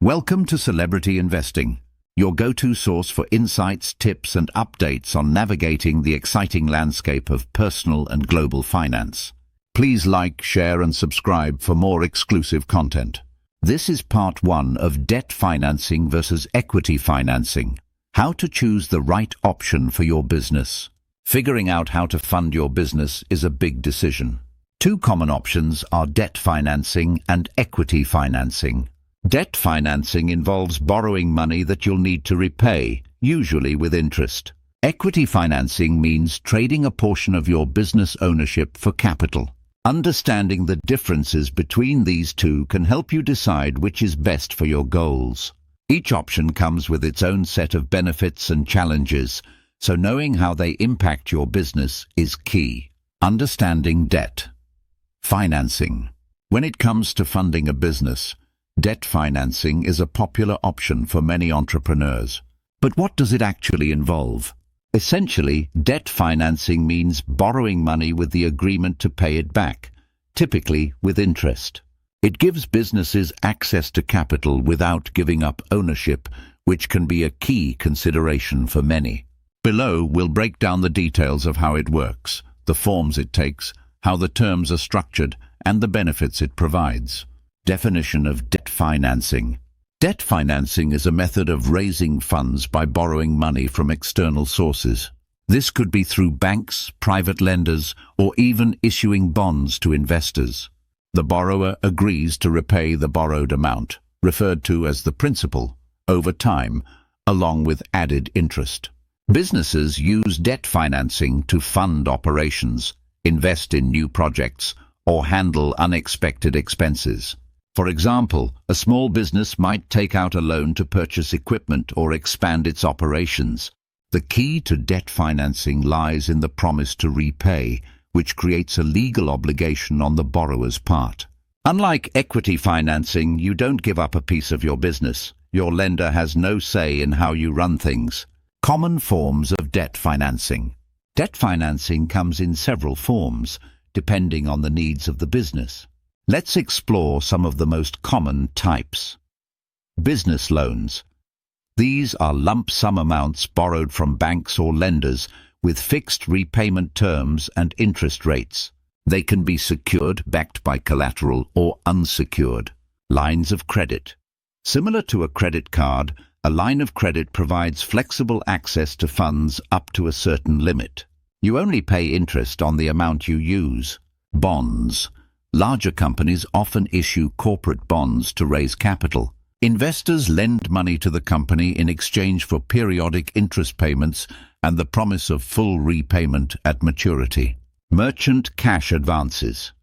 Welcome to Celebrity Investing, your go-to source for insights, tips, and updates on navigating the exciting landscape of personal and global finance. Please like, share, and subscribe for more exclusive content. This is part 1 of debt financing versus equity financing. How to choose the right option for your business. Figuring out how to fund your business is a big decision. Two common options are debt financing and equity financing. Debt financing involves borrowing money that you'll need to repay, usually with interest. Equity financing means trading a portion of your business ownership for capital. Understanding the differences between these two can help you decide which is best for your goals. Each option comes with its own set of benefits and challenges, so knowing how they impact your business is key. Understanding debt financing. When it comes to funding a business, debt financing is a popular option for many entrepreneurs. But what does it actually involve? Essentially, debt financing means borrowing money with the agreement to pay it back, typically with interest. It gives businesses access to capital without giving up ownership, which can be a key consideration for many. Below, we'll break down the details of how it works, the forms it takes, how the terms are structured, and the benefits it provides. Definition of debt financing. Debt financing is a method of raising funds by borrowing money from external sources. This could be through banks, private lenders, or even issuing bonds to investors. The borrower agrees to repay the borrowed amount, referred to as the principal, over time, along with added interest. Businesses use debt financing to fund operations, invest in new projects, or handle unexpected expenses. For example, a small business might take out a loan to purchase equipment or expand its operations. The key to debt financing lies in the promise to repay, which creates a legal obligation on the borrower's part. Unlike equity financing, you don't give up a piece of your business. Your lender has no say in how you run things. Common forms of debt financing. Debt financing comes in several forms, depending on the needs of the business. Let's explore some of the most common types. Business loans. These are lump sum amounts borrowed from banks or lenders with fixed repayment terms and interest rates. They can be secured, backed by collateral, or unsecured. Lines of credit. Similar to a credit card, a line of credit provides flexible access to funds up to a certain limit. You only pay interest on the amount you use. Bonds. Larger companies often issue corporate bonds to raise capital. Investors lend money to the company in exchange for periodic interest payments and the promise of full repayment at maturity. Merchant cash advances.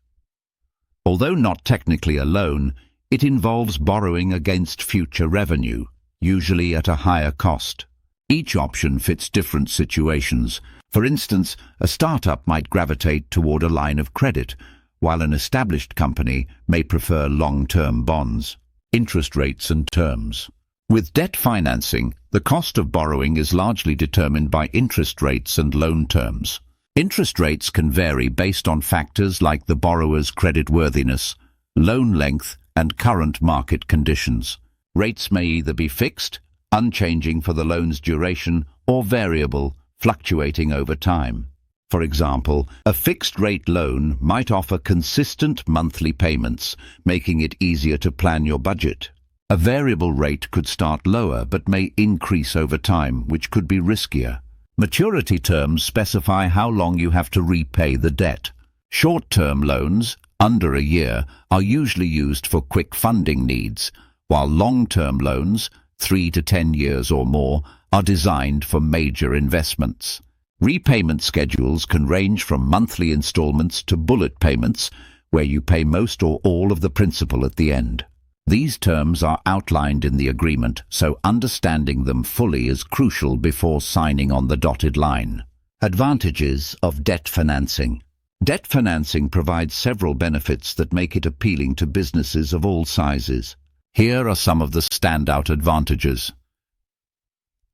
Although not technically a loan, it involves borrowing against future revenue, usually at a higher cost. Each option fits different situations. For instance, a startup might gravitate toward a line of credit, while an established company may prefer long-term bonds. Interest rates and terms. With debt financing, the cost of borrowing is largely determined by interest rates and loan terms. Interest rates can vary based on factors like the borrower's creditworthiness, loan length, and current market conditions. Rates may either be fixed, unchanging for the loan's duration, or variable, fluctuating over time. For example, a fixed-rate loan might offer consistent monthly payments, making it easier to plan your budget. A variable rate could start lower but may increase over time, which could be riskier. Maturity terms specify how long you have to repay the debt. Short-term loans, under a year, are usually used for quick funding needs, while long-term loans, 3 to 10 years or more, are designed for major investments. Repayment schedules can range from monthly installments to bullet payments, where you pay most or all of the principal at the end. These terms are outlined in the agreement, so understanding them fully is crucial before signing on the dotted line. Advantages of debt financing. Debt financing provides several benefits that make it appealing to businesses of all sizes. Here are some of the standout advantages.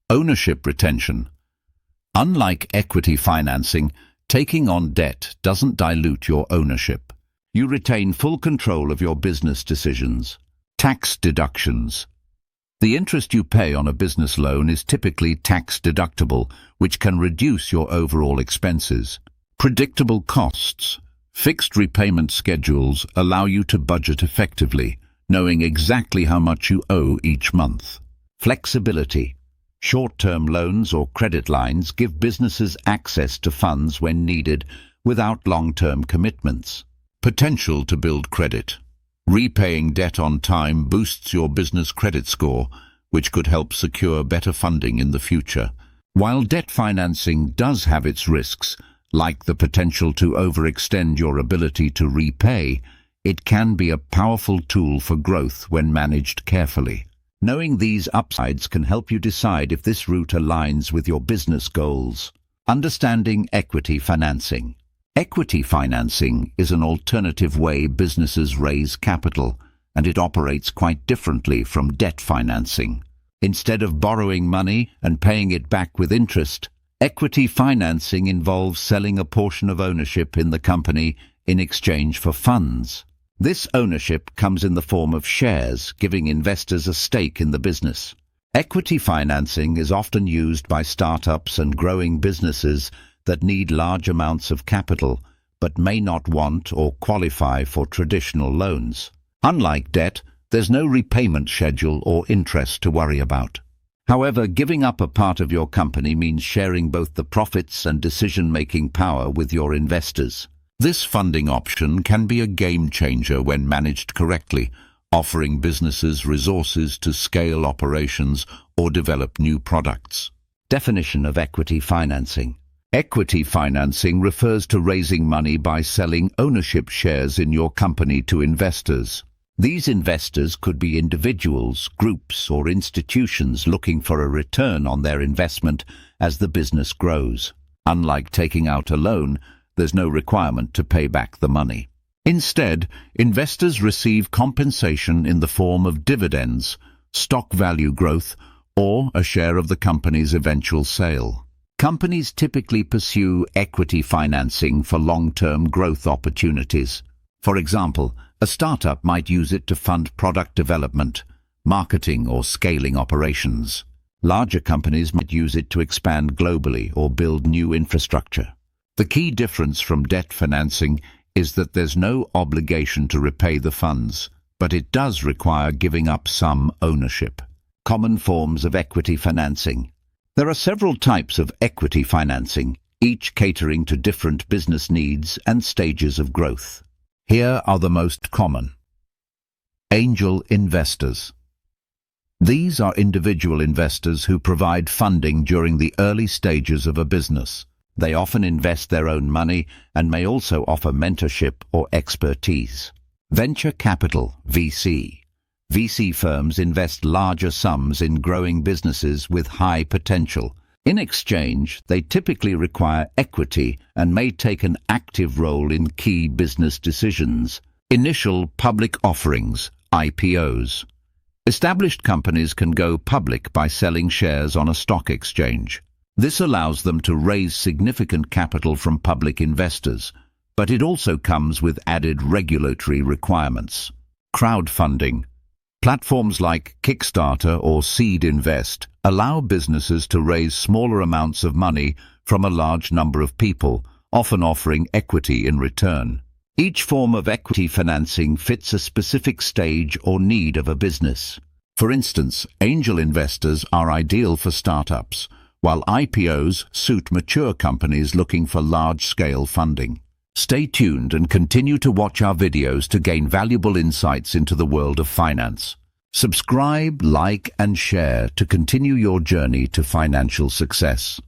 Ownership retention. Unlike equity financing, taking on debt doesn't dilute your ownership. You retain full control of your business decisions. Tax deductions. The interest you pay on a business loan is typically tax-deductible, which can reduce your overall expenses. Predictable costs. Fixed repayment schedules allow you to budget effectively, knowing exactly how much you owe each month. Flexibility. Short-term loans or credit lines give businesses access to funds when needed without long-term commitments. Potential to build credit. Repaying debt on time boosts your business credit score, which could help secure better funding in the future. While debt financing does have its risks, like the potential to overextend your ability to repay, it can be a powerful tool for growth when managed carefully. Knowing these upsides can help you decide if this route aligns with your business goals. Understanding equity financing. Equity financing is an alternative way businesses raise capital, and it operates quite differently from debt financing. Instead of borrowing money and paying it back with interest, equity financing involves selling a portion of ownership in the company in exchange for funds. This ownership comes in the form of shares, giving investors a stake in the business. Equity financing is often used by startups and growing businesses that need large amounts of capital, but may not want or qualify for traditional loans. Unlike debt, there's no repayment schedule or interest to worry about. However, giving up a part of your company means sharing both the profits and decision-making power with your investors. This funding option can be a game changer when managed correctly, offering businesses resources to scale operations or develop new products. Definition of equity financing. Equity financing refers to raising money by selling ownership shares in your company to investors. These investors could be individuals, groups, or institutions looking for a return on their investment as the business grows. Unlike taking out a loan, there's no requirement to pay back the money. Instead, investors receive compensation in the form of dividends, stock value growth, or a share of the company's eventual sale. Companies typically pursue equity financing for long-term growth opportunities. For example, a startup might use it to fund product development, marketing, or scaling operations. Larger companies might use it to expand globally or build new infrastructure. The key difference from debt financing is that there's no obligation to repay the funds, but it does require giving up some ownership. Common forms of equity financing. There are several types of equity financing, each catering to different business needs and stages of growth. Here are the most common. Angel investors. These are individual investors who provide funding during the early stages of a business. They often invest their own money and may also offer mentorship or expertise. Venture capital, VC. VC firms invest larger sums in growing businesses with high potential. In exchange, they typically require equity and may take an active role in key business decisions. Initial public offerings, IPOs. Established companies can go public by selling shares on a stock exchange. This allows them to raise significant capital from public investors, but it also comes with added regulatory requirements. Crowdfunding. Platforms like Kickstarter or Seed Invest allow businesses to raise smaller amounts of money from a large number of people, often offering equity in return. Each form of equity financing fits a specific stage or need of a business. For instance, angel investors are ideal for startups, while IPOs suit mature companies looking for large-scale funding. Stay tuned and continue to watch our videos to gain valuable insights into the world of finance. Subscribe, like, and share to continue your journey to financial success.